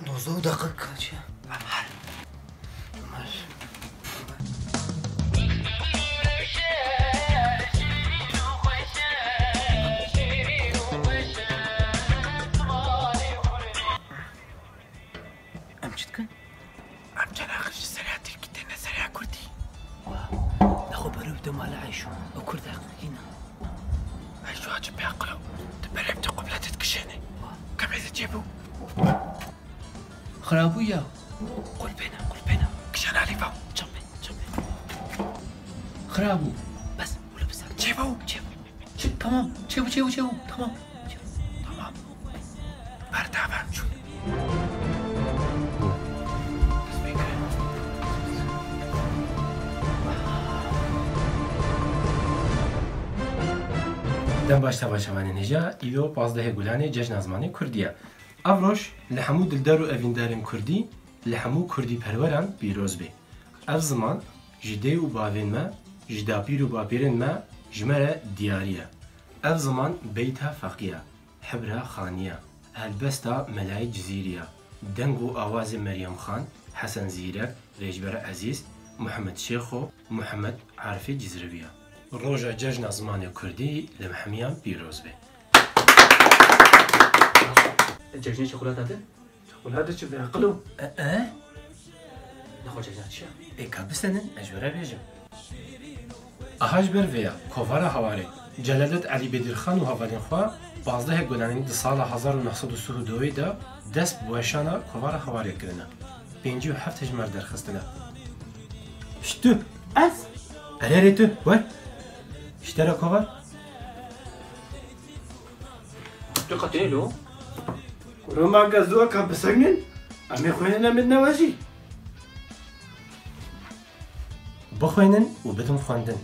12 دقيقة چه؟ عمر ماشي ام چی کن؟ ام جناقش سريعتي كتنا سريع كردي نخو برو دمال عيشو وكرد حقيقينا عيشو هاجم بيعقلو تبرع بتقبلة تتكشيني كم إذا تجيبو خرابو يا قول بينا كشان علي فاو جنبي خرابو بس ولا بس جيبو تمام جيبو تمام تمام بردابم شو دم باش تباشوانی نجا ایدو 15 گلانه جشن زمانی کردیه. افروش لحمو دلدار و اویندارم کردی لحمو کردی پروران پیروز بی. اف زمان جده و باوین ما جدابیر و باپیرن ما جمره دیاریه. اف زمان بیتا فقیه حبره خانیه البستا ملای جزیریه دنگ و آواز مریم خان حسن زیرک رجبر عزیز محمد شیخو محمد عارفی جزرویه. روجا جشن زمانی کردی لمحمیان پیروز بی. جشن شکلات شکلات چه بیاقلو؟ نخو جشن چیه؟ ایکا بسنن اجوره بیجم. اهاج بر ویا کوفارا هواری جلالت علی بدرخان و هوالین خوا 15 گلانین دی سال 1932 دا دست بوشانا کوفارا هواری کرنه. 57 جمر درخستنه. شتو از اره تو ور اشترا کوفار تو قتلو روما قزدوا كاب بسجنن أمي خويننا مدنا واجي بخوينن وبدهم خواندن